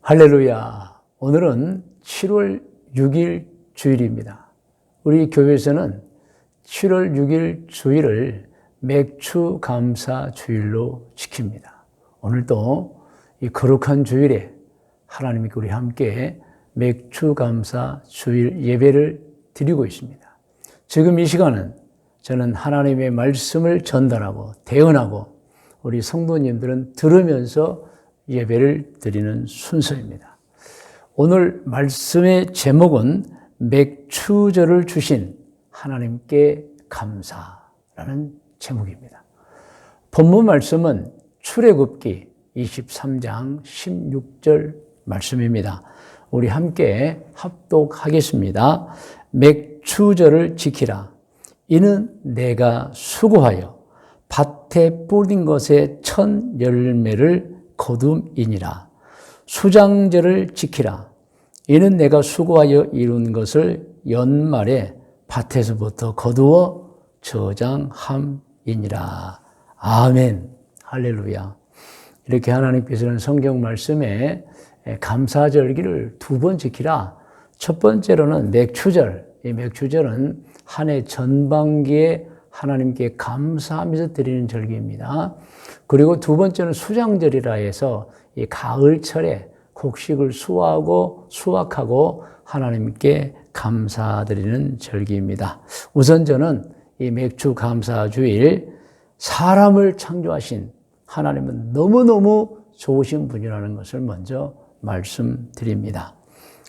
할렐루야. 오늘은 7월 6일 주일입니다. 우리 교회에서는 7월 6일 주일을 맥주 감사 주일로 지킵니다. 오늘도 이 거룩한 주일에 하나님께 우리 함께 맥주 감사 주일 예배를 드리고 있습니다. 지금 이 시간은 저는 하나님의 말씀을 전달하고 대언하고 우리 성도님들은 들으면서 예배를 드리는 순서입니다. 오늘 말씀의 제목은 맥주절을 주신 하나님께 감사라는 제목입니다. 본문 말씀은 출애굽기 23장 16절 말씀입니다. 우리 함께 합독하겠습니다. 맥주절을 지키라. 이는 내가 수고하여 밭에 뿌린 것의 첫 열매를 거둠이니라. 수장절을 지키라. 이는 내가 수고하여 이룬 것을 연말에 밭에서부터 거두어 저장함이니라. 아멘. 할렐루야. 이렇게 하나님께서는 성경 말씀에 감사절기를 두 번 지키라. 첫 번째로는 맥주절. 이 맥주절은 한 해 전반기에 하나님께 감사하면서 드리는 절기입니다. 그리고 두 번째는 수장절이라 해서 이 가을철에 곡식을 수확하고 하나님께 감사드리는 절기입니다. 우선 저는 이 맥주 감사 주일 사람을 창조하신 하나님은 너무너무 좋으신 분이라는 것을 먼저 말씀드립니다.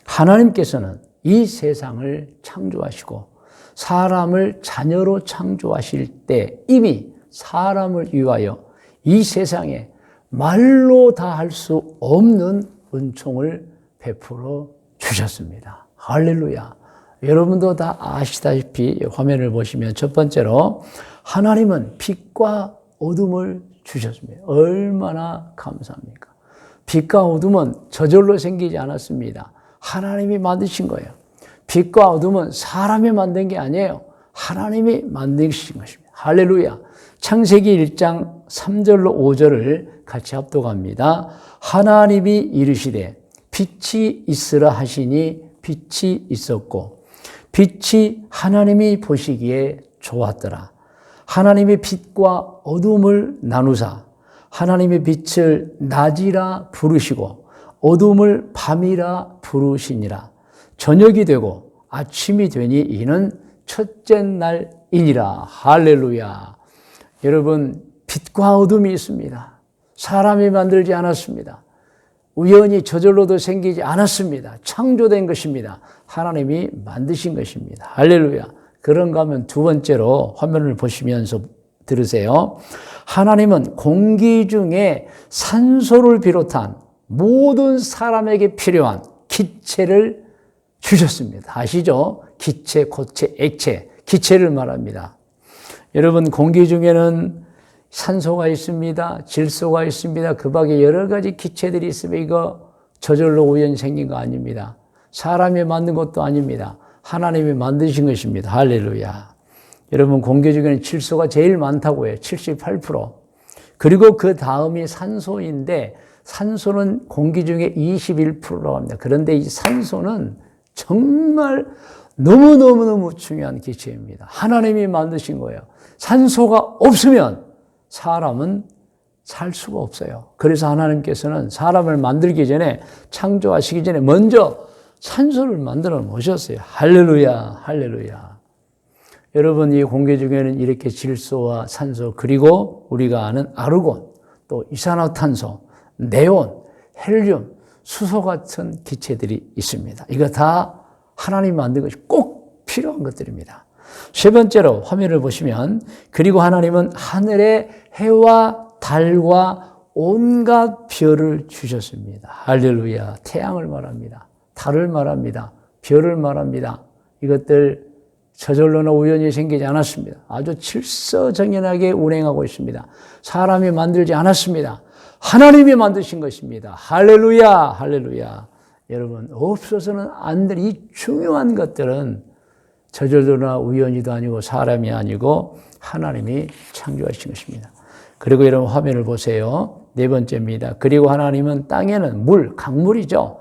하나님께서는 이 세상을 창조하시고 사람을 자녀로 창조하실 때 이미 사람을 위하여 이 세상에 말로 다 할 수 없는 은총을 베풀어 주셨습니다. 할렐루야. 여러분도 다 아시다시피 화면을 보시면 첫 번째로 하나님은 빛과 어둠을 주셨습니다. 얼마나 감사합니까? 빛과 어둠은 저절로 생기지 않았습니다. 하나님이 만드신 거예요. 빛과 어둠은 사람이 만든 게 아니에요. 하나님이 만드신 것입니다. 할렐루야. 창세기 1장 3절로 5절을 같이 합독합니다. 하나님이 이르시되 빛이 있으라 하시니 빛이 있었고 빛이 하나님이 보시기에 좋았더라. 하나님이 빛과 어둠을 나누사 하나님의 빛을 낮이라 부르시고 어둠을 밤이라 부르시니라. 저녁이 되고 아침이 되니 이는 첫째 날이니라. 할렐루야. 여러분, 빛과 어둠이 있습니다. 사람이 만들지 않았습니다. 우연히 저절로도 생기지 않았습니다. 창조된 것입니다. 하나님이 만드신 것입니다. 할렐루야. 그런가 하면 두 번째로 화면을 보시면서 들으세요. 하나님은 공기 중에 산소를 비롯한 모든 사람에게 필요한 기체를 주셨습니다. 아시죠? 기체, 고체, 액체, 기체를 말합니다. 여러분, 공기 중에는 산소가 있습니다. 질소가 있습니다. 그 밖에 여러 가지 기체들이 있으면 이거 저절로 우연히 생긴 거 아닙니다. 사람이 만든 것도 아닙니다. 하나님이 만드신 것입니다. 할렐루야. 여러분, 공기 중에는 질소가 제일 많다고 해요. 78%. 그리고 그 다음이 산소인데 산소는 공기 중에 21%라고 합니다. 그런데 이 산소는 정말 너무너무 중요한 기체입니다. 하나님이 만드신 거예요. 산소가 없으면 사람은 살 수가 없어요. 그래서 하나님께서는 사람을 만들기 전에, 창조하시기 전에 먼저 산소를 만들어 놓으셨어요. 할렐루야, 할렐루야. 여러분, 이 공기 중에는 이렇게 질소와 산소, 그리고 우리가 아는 아르곤, 또 이산화탄소, 네온, 헬륨, 수소 같은 기체들이 있습니다. 이거 다 하나님 만든 것이 꼭 필요한 것들입니다. 세 번째로 화면을 보시면, 그리고 하나님은 하늘에 해와 달과 온갖 별을 주셨습니다. 할렐루야. 태양을 말합니다. 달을 말합니다. 별을 말합니다. 이것들 저절로나 우연히 생기지 않았습니다. 아주 질서정연하게 운행하고 있습니다. 사람이 만들지 않았습니다. 하나님이 만드신 것입니다. 할렐루야, 할렐루야. 여러분, 없어서는 안 될 이 중요한 것들은 저절로나 우연히도 아니고 사람이 아니고 하나님이 창조하신 것입니다. 그리고 여러분 화면을 보세요. 네 번째입니다. 그리고 하나님은 땅에는 물, 강물이죠.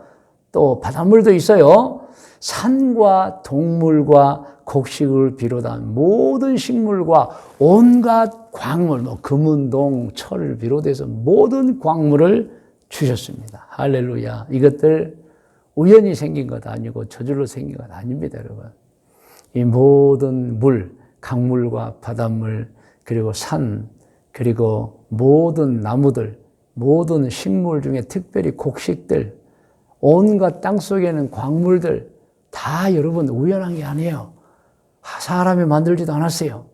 또 바닷물도 있어요. 산과 동물과 곡식을 비롯한 모든 식물과 온갖 광물, 금은동, 철을 비롯해서 모든 광물을 주셨습니다. 할렐루야. 이것들 우연히 생긴 것 아니고 저절로 생긴 것 아닙니다, 여러분. 이 모든 물, 강물과 바닷물, 그리고 산, 그리고 모든 나무들, 모든 식물 중에 특별히 곡식들, 온갖 땅 속에는 광물들 다 여러분 우연한 게 아니에요. 사람이 만들지도 않았어요.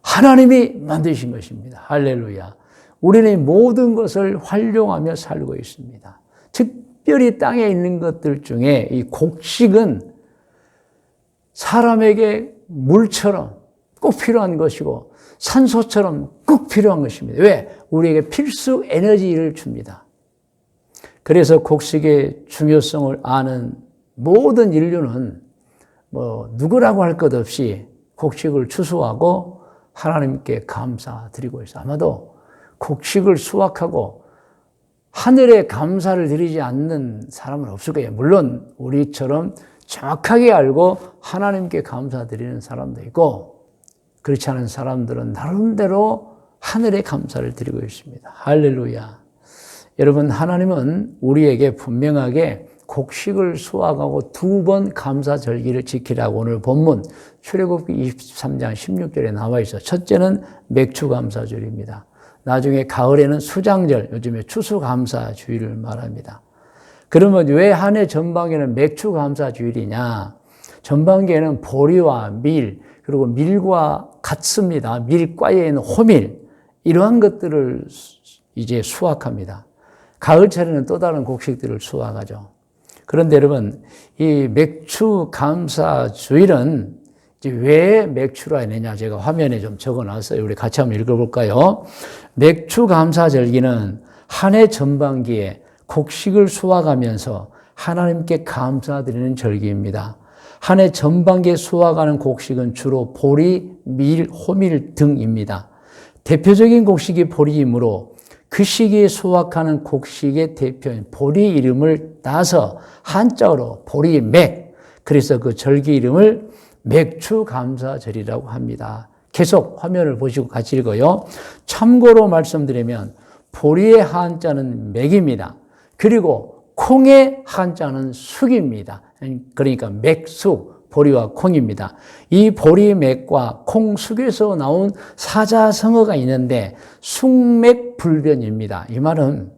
하나님이 만드신 것입니다. 할렐루야. 우리는 모든 것을 활용하며 살고 있습니다. 특별히 땅에 있는 것들 중에 이 곡식은 사람에게 물처럼 꼭 필요한 것이고 산소처럼 꼭 필요한 것입니다. 왜? 우리에게 필수 에너지를 줍니다. 그래서 곡식의 중요성을 아는 모든 인류는 누구라고 할 것 없이 곡식을 추수하고 하나님께 감사드리고 있어요. 아마도 곡식을 수확하고 하늘에 감사를 드리지 않는 사람은 없을 거예요. 물론 우리처럼 정확하게 알고 하나님께 감사드리는 사람도 있고 그렇지 않은 사람들은 나름대로 하늘에 감사를 드리고 있습니다. 할렐루야. 여러분, 하나님은 우리에게 분명하게 곡식을 수확하고 2번 감사절기를 지키라고 오늘 본문 출애굽기 23장 16절에 나와 있어. 첫째는 맥추감사주일입니다. 나중에 가을에는 수장절, 요즘에 추수감사주일을 말합니다. 그러면 왜 한 해 전반기에는 맥추감사주일이냐? 전반기에는 보리와 밀, 그리고 밀과 같습니다. 밀과에 있는 호밀, 이러한 것들을 이제 수확합니다. 가을철에는 또 다른 곡식들을 수확하죠. 그런데 여러분, 이 맥추감사주일은 이제 왜 맥추라 했느냐? 제가 화면에 좀 적어놨어요. 우리 같이 한번 읽어볼까요? 맥추감사절기는 한 해 전반기에 곡식을 수확하면서 하나님께 감사드리는 절기입니다. 한 해 전반기에 수확하는 곡식은 주로 보리, 밀, 호밀 등입니다. 대표적인 곡식이 보리이므로 그 시기에 수확하는 곡식의 대표인 보리 이름을 따서 한자어로 보리맥, 그래서 그 절기 이름을 맥추감사절이라고 합니다. 계속 화면을 보시고 같이 읽어요. 참고로 말씀드리면 보리의 한자는 맥입니다. 그리고 콩의 한자는 숙입니다. 그러니까 맥숙, 보리와 콩입니다. 이 보리맥과 콩숙에서 나온 사자성어가 있는데 숙맥불변입니다. 이 말은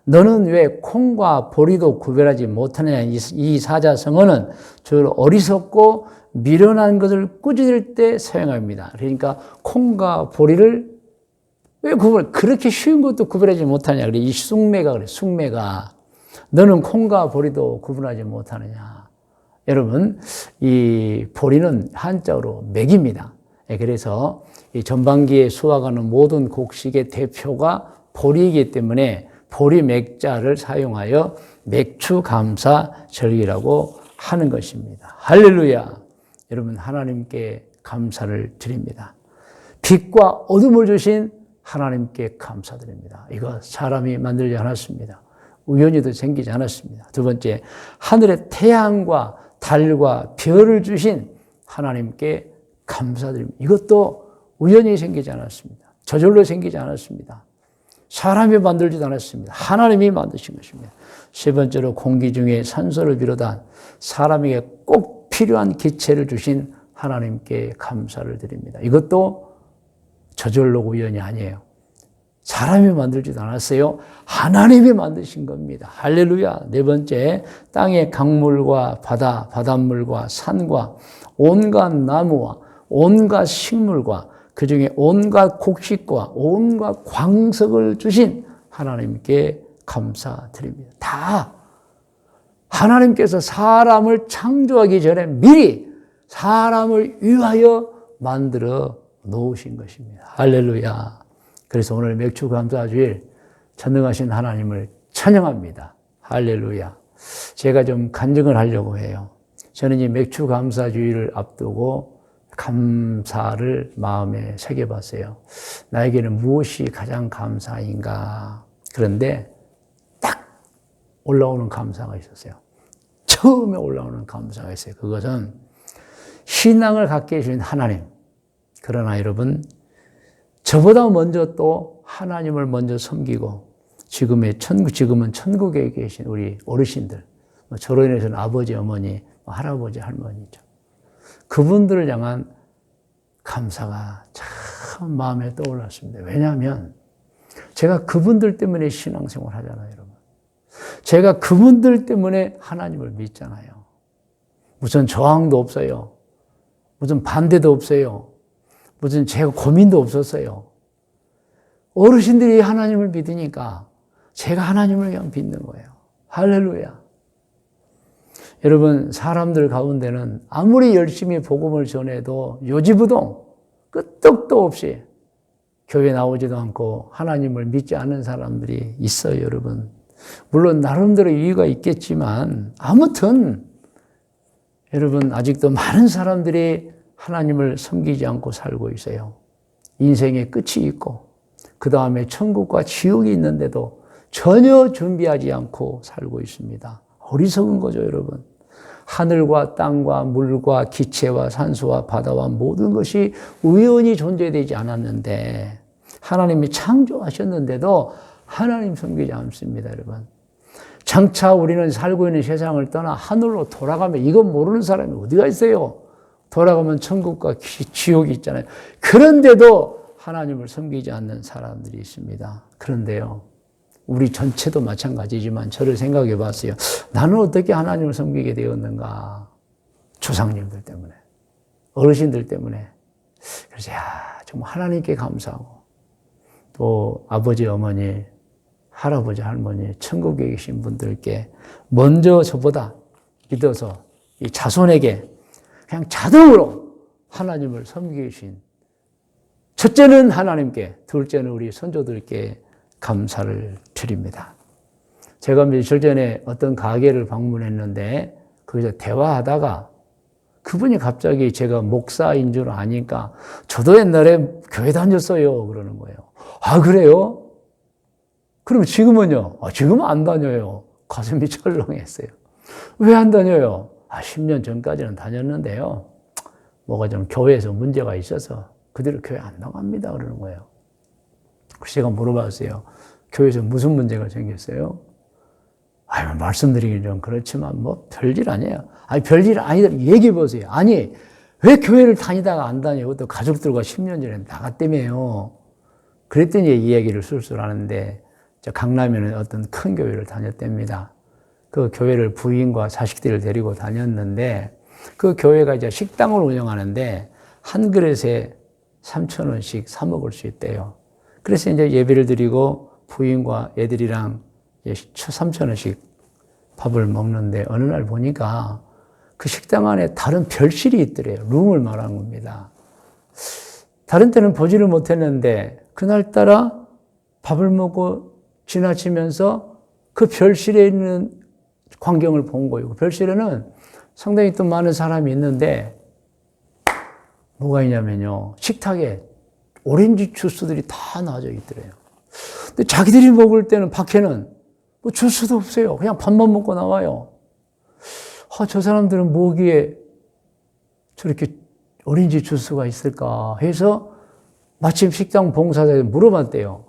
너는 왜 콩과 보리도 구별하지 못하느냐. 이 사자성어는 주로 어리석고 미련한 것을 꾸짖을 때 사용합니다. 그러니까 콩과 보리를 왜 그렇게 쉬운 것도 구별하지 못하냐. 그래. 이 숙매가 그래. 숙매가 너는 콩과 보리도 구분하지 못하느냐. 여러분, 이 보리는 한자어로 맥입니다. 그래서 이 전반기에 수확하는 모든 곡식의 대표가 보리이기 때문에 보리 맥자를 사용하여 맥추감사절기라고 하는 것입니다. 할렐루야. 여러분, 하나님께 감사를 드립니다. 빛과 어둠을 주신 하나님께 감사드립니다. 이거 사람이 만들지 않았습니다. 우연히도 생기지 않았습니다. 두 번째, 하늘의 태양과 달과 별을 주신 하나님께 감사드립니다. 이것도 우연히 생기지 않았습니다. 저절로 생기지 않았습니다. 사람이 만들지도 않았습니다. 하나님이 만드신 것입니다. 세 번째로 공기 중에 산소를 비롯한 사람에게 꼭 필요한 기체를 주신 하나님께 감사를 드립니다. 이것도 저절로 우연이 아니에요. 사람이 만들지도 않았어요. 하나님이 만드신 겁니다. 할렐루야. 네 번째, 땅의 강물과 바닷물과 산과 온갖 나무와 온갖 식물과 그중에 온갖 곡식과 온갖 광석을 주신 하나님께 감사드립니다. 다 하나님께서 사람을 창조하기 전에 미리 사람을 위하여 만들어 놓으신 것입니다. 할렐루야. 그래서 오늘 맥추감사주일 전능하신 하나님을 찬양합니다. 할렐루야. 제가 좀 간증을 하려고 해요. 저는 이 맥추감사주일을 앞두고 감사를 마음에 새겨봤어요. 나에게는 무엇이 가장 감사인가? 그런데 딱 올라오는 감사가 있었어요. 처음에 올라오는 감사가 있어요. 그것은 신앙을 갖게 해주신 하나님. 그러나 여러분, 저보다 먼저 또 하나님을 먼저 섬기고 지금은 천국에 계신 우리 어르신들, 저로 인해서는 아버지, 어머니, 할아버지, 할머니죠. 그분들을 향한 감사가 참 마음에 떠올랐습니다. 왜냐하면 제가 그분들 때문에 신앙생활 하잖아요, 여러분. 제가 그분들 때문에 하나님을 믿잖아요. 무슨 저항도 없어요. 무슨 반대도 없어요. 무슨 제가 고민도 없었어요. 어르신들이 하나님을 믿으니까 제가 하나님을 그냥 믿는 거예요. 할렐루야. 여러분, 사람들 가운데는 아무리 열심히 복음을 전해도 요지부동 끄떡도 없이 교회 나오지도 않고 하나님을 믿지 않는 사람들이 있어요, 여러분. 물론 나름대로 이유가 있겠지만 아무튼 여러분, 아직도 많은 사람들이 하나님을 섬기지 않고 살고 있어요. 인생의 끝이 있고 그 다음에 천국과 지옥이 있는데도 전혀 준비하지 않고 살고 있습니다. 어리석은 거죠, 여러분. 하늘과 땅과 물과 기체와 산소와 바다와 모든 것이 우연히 존재되지 않았는데 하나님이 창조하셨는데도 하나님 섬기지 않습니다, 여러분. 장차 우리는 살고 있는 세상을 떠나 하늘로 돌아가면 이건 모르는 사람이 어디가 있어요? 돌아가면 천국과 지옥이 있잖아요. 그런데도 하나님을 섬기지 않는 사람들이 있습니다. 그런데요, 우리 전체도 마찬가지지만 저를 생각해 봤어요. 나는 어떻게 하나님을 섬기게 되었는가? 조상님들 때문에, 어르신들 때문에. 그래서 정말 하나님께 감사하고 또 아버지, 어머니, 할아버지, 할머니, 천국에 계신 분들께 먼저 저보다 믿어서 이 자손에게 그냥 자동으로 하나님을 섬기신 첫째는 하나님께, 둘째는 우리 선조들께 감사를 드립니다. 제가 며칠 전에 어떤 가게를 방문했는데 거기서 대화하다가 그분이 갑자기 제가 목사인 줄 아니까 저도 옛날에 교회 다녔어요 그러는 거예요. 아, 그래요? 그럼 지금은요? 지금은 안 다녀요. 가슴이 철렁했어요. 왜 안 다녀요? 10년 전까지는 다녔는데요. 뭐가 좀 교회에서 문제가 있어서 그대로 교회 안 나갑니다. 그러는 거예요. 그래서 제가 물어봤어요. 교회에서 무슨 문제가 생겼어요? 말씀드리긴 좀 그렇지만 뭐 별일 아니에요. 별일 아니다. 얘기해 보세요. 아니, 왜 교회를 다니다가 안 다녀요? 또 가족들과 10년 전에 나갔다며요. 그랬더니 이 얘기를 술술 하는데 강남에는 어떤 큰 교회를 다녔답니다. 그 교회를 부인과 자식들을 데리고 다녔는데 그 교회가 이제 식당을 운영하는데 한 그릇에 3,000원씩 사 먹을 수 있대요. 그래서 이제 예배를 드리고 부인과 애들이랑 3,000원씩 밥을 먹는데 어느 날 보니까 그 식당 안에 다른 별실이 있더래요. 룸을 말하는 겁니다. 다른 때는 보지를 못했는데 그날따라 밥을 먹고 지나치면서 그 별실에 있는 광경을 본 거예요. 그 별실에는 상당히 또 많은 사람이 있는데 뭐가 있냐면요. 식탁에 오렌지 주스들이 다 놔져 있더래요. 근데 자기들이 먹을 때는 밖에는 뭐 주스도 없어요. 그냥 밥만 먹고 나와요. 저 사람들은 뭐기에 저렇게 오렌지 주스가 있을까 해서 마침 식당 봉사자에 물어봤대요.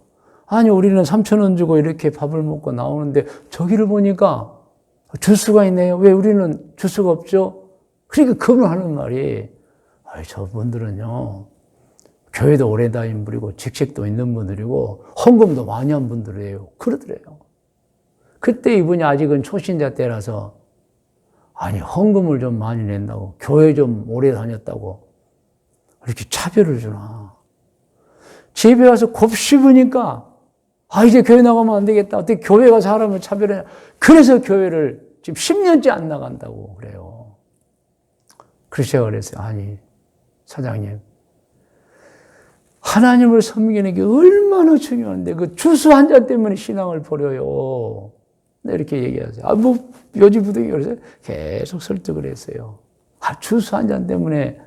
아니, 우리는 3,000원 주고 이렇게 밥을 먹고 나오는데 저기를 보니까 주스가 있네요. 왜 우리는 주스가 없죠? 그러니까 그분 하는 말이 저분들은요, 교회도 오래 다닌 분이고 직책도 있는 분들이고 헌금도 많이 한 분들이에요. 그러더래요. 그때 이분이 아직은 초신자 때라서 헌금을 좀 많이 낸다고, 교회 좀 오래 다녔다고 이렇게 차별을 주나. 집에 와서 곱씹으니까 이제 교회 나가면 안 되겠다. 어떻게 교회가 사람을 차별해. 그래서 교회를 지금 10년째 안 나간다고 그래요. 그래서 제가 그랬어요. 사장님, 하나님을 섬기는 게 얼마나 중요한데 그 주스 한 잔 때문에 신앙을 버려요. 이렇게 얘기하세요. 요지부동이 그래서 계속 설득을 했어요. 주스 한 잔 때문에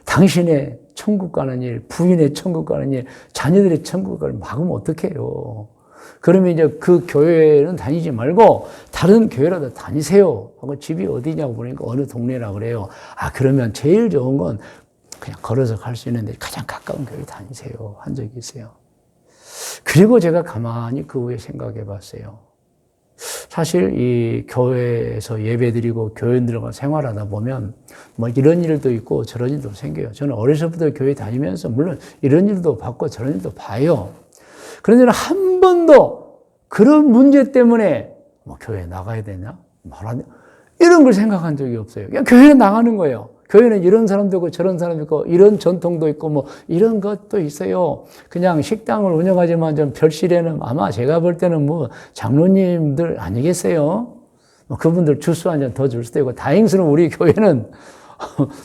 당신의 천국 가는 일, 부인의 천국 가는 일, 자녀들의 천국 가는 일 막으면 어떡해요. 그러면 이제 그 교회는 다니지 말고 다른 교회라도 다니세요 하고 집이 어디냐고 보니까 어느 동네라고 그래요. 그러면 제일 좋은 건 그냥 걸어서 갈 수 있는데 가장 가까운 교회 다니세요 한 적이 있어요. 그리고 제가 가만히 그 후에 생각해 봤어요. 사실 이 교회에서 예배드리고 교인들과 생활하다 보면 뭐 이런 일도 있고 저런 일도 생겨요. 저는 어려서부터 교회 다니면서 물론 이런 일도 봤고 저런 일도 봐요. 그런데 한 번도 그런 문제 때문에 뭐 교회 나가야 되냐? 말하냐? 이런 걸 생각한 적이 없어요. 그냥 교회에 나가는 거예요. 교회는 이런 사람도 있고 저런 사람도 있고 이런 전통도 있고 뭐 이런 것도 있어요. 그냥 식당을 운영하지만 좀 별실에는 아마 제가 볼 때는 뭐 장로님들 아니겠어요? 뭐 그분들 주스 한 잔 더 줄 수도 있고 다행스러운 우리 교회는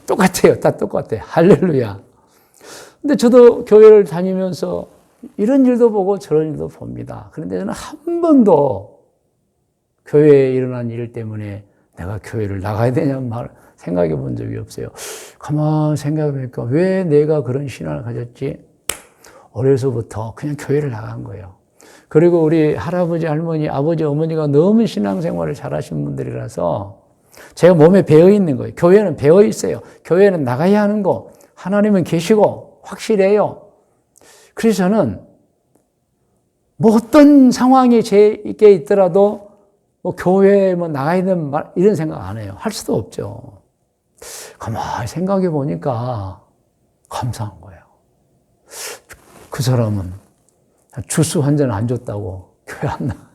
똑같아요. 다 똑같아요. 할렐루야. 근데 저도 교회를 다니면서 이런 일도 보고 저런 일도 봅니다. 그런데 저는 한 번도 교회에 일어난 일 때문에 내가 교회를 나가야 되냐 말 생각해 본 적이 없어요. 가만 생각해 보니까 왜 내가 그런 신앙을 가졌지? 어려서부터 그냥 교회를 나간 거예요. 그리고 우리 할아버지, 할머니, 아버지, 어머니가 너무 신앙생활을 잘하신 분들이라서 제가 몸에 배어 있는 거예요. 교회는 배어 있어요. 교회는 나가야 하는 거. 하나님은 계시고 확실해요. 그래서 저는 뭐 어떤 상황이 제게 있더라도 뭐 교회에 뭐 나가야 되는 말 이런 생각 안 해요. 할 수도 없죠. 가만히 생각해 보니까 감사한 거예요. 그 사람은 주스 한 잔 안 줬다고 교회 안 나가.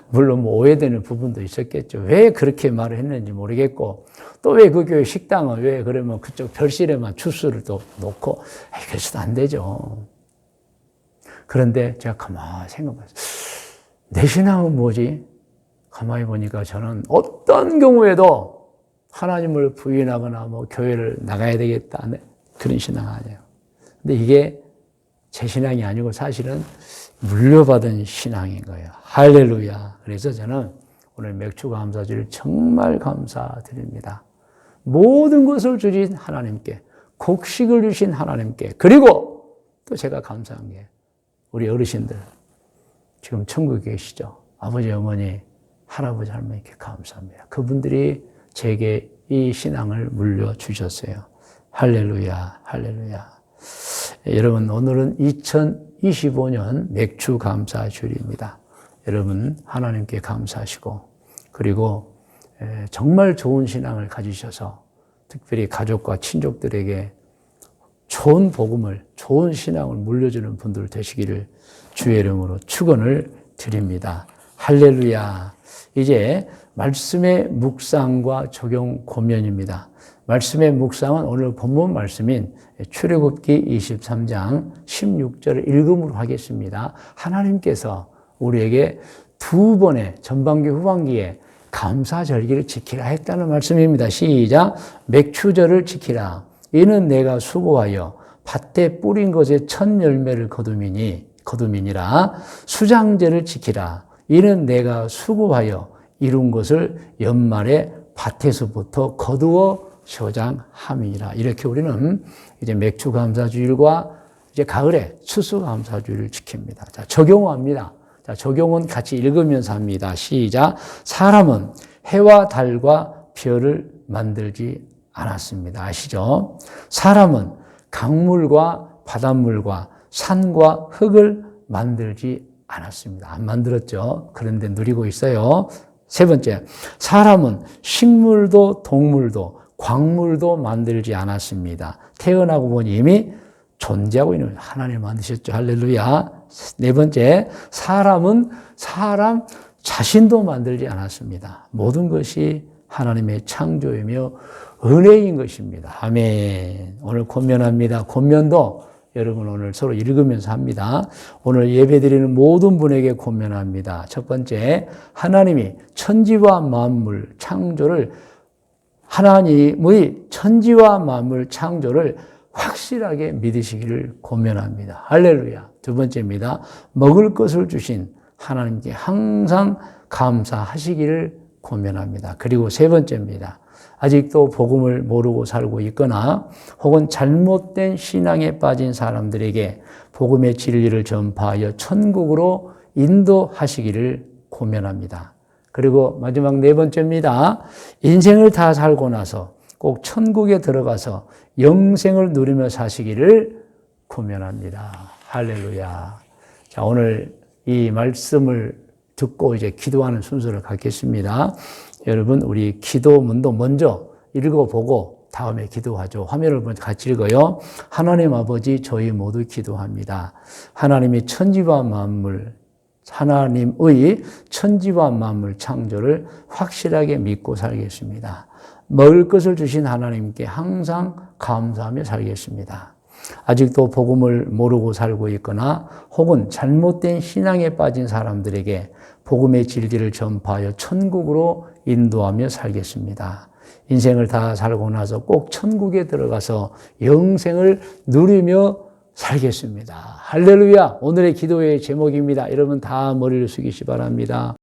물론 뭐 오해되는 부분도 있었겠죠. 왜 그렇게 말을 했는지 모르겠고 또 왜 그 교회 식당은 왜 그러면 그쪽 별실에만 주스를 또 놓고 그래서도 안 되죠. 그런데 제가 가만히 생각해봤어요. 내 신앙은 뭐지? 가만히 보니까 저는 어떤 경우에도 하나님을 부인하거나 뭐 교회를 나가야 되겠다 그런 신앙 아니에요. 근데 이게 제 신앙이 아니고 사실은 물려받은 신앙인 거예요. 할렐루야. 그래서 저는 오늘 맥주감사주를 정말 감사드립니다. 모든 것을 주신 하나님께, 곡식을 주신 하나님께, 그리고 또 제가 감사한 게 우리 어르신들 지금 천국에 계시죠. 아버지, 어머니, 할아버지, 할머니께 감사합니다. 그분들이 제게 이 신앙을 물려주셨어요. 할렐루야, 할렐루야. 여러분, 오늘은 2025년 맥주감사주일입니다. 여러분, 하나님께 감사하시고, 그리고 정말 좋은 신앙을 가지셔서 특별히 가족과 친족들에게 좋은 복음을, 좋은 신앙을 물려주는 분들 되시기를 주의 이름으로 축원을 드립니다. 할렐루야. 이제 말씀의 묵상과 적용 고면입니다. 말씀의 묵상은 오늘 본문 말씀인 출애굽기 23장 16절을 읽음으로 하겠습니다. 하나님께서 우리에게 두 번의 전반기 후반기에 감사절기를 지키라 했다는 말씀입니다. 시작. 맥추절을 지키라. 이는 내가 수고하여 밭에 뿌린 것의 첫 열매를 거두미니라. 수장제를 지키라. 이는 내가 수고하여 이룬 것을 연말에 밭에서부터 거두어 저장함이니라. 이렇게 우리는 이제 맥주감사주일과 이제 가을에 추수감사주일을 지킵니다. 자, 적용합니다. 자, 적용은 같이 읽으면서 합니다. 시작. 사람은 해와 달과 별을 만들지 않았습니다. 아시죠? 사람은 강물과 바닷물과 산과 흙을 만들지 않았습니다. 안 만들었죠. 그런데 누리고 있어요. 세 번째, 사람은 식물도 동물도 광물도 만들지 않았습니다. 태어나고 보니 이미 존재하고 있는 하나님 만드셨죠. 할렐루야. 네 번째, 사람은 사람 자신도 만들지 않았습니다. 모든 것이 하나님의 창조이며 은혜인 것입니다. 아멘. 오늘 권면합니다. 권면도 여러분 오늘 서로 읽으면서 합니다. 오늘 예배드리는 모든 분에게 권면합니다. 첫 번째, 하나님이 천지와 만물 창조를 하나님의 천지와 만물 창조를 확실하게 믿으시기를 권면합니다. 할렐루야. 두 번째입니다. 먹을 것을 주신 하나님께 항상 감사하시기를 권면합니다. 그리고 세 번째입니다. 아직도 복음을 모르고 살고 있거나 혹은 잘못된 신앙에 빠진 사람들에게 복음의 진리를 전파하여 천국으로 인도하시기를 고면합니다. 그리고 마지막 네 번째입니다. 인생을 다 살고 나서 꼭 천국에 들어가서 영생을 누리며 사시기를 고면합니다. 할렐루야. 자, 오늘 이 말씀을 듣고 이제 기도하는 순서를 갖겠습니다. 여러분, 우리 기도문도 먼저 읽어보고 다음에 기도하죠. 화면을 먼저 같이 읽어요. 하나님 아버지, 저희 모두 기도합니다. 하나님이 천지와 만물, 하나님의 천지와 만물 창조를 확실하게 믿고 살겠습니다. 먹을 것을 주신 하나님께 항상 감사하며 살겠습니다. 아직도 복음을 모르고 살고 있거나 혹은 잘못된 신앙에 빠진 사람들에게 복음의 진리를 전파하여 천국으로 인도하며 살겠습니다. 인생을 다 살고 나서 꼭 천국에 들어가서 영생을 누리며 살겠습니다. 할렐루야! 오늘의 기도의 제목입니다. 여러분 다 머리를 숙이시 바랍니다.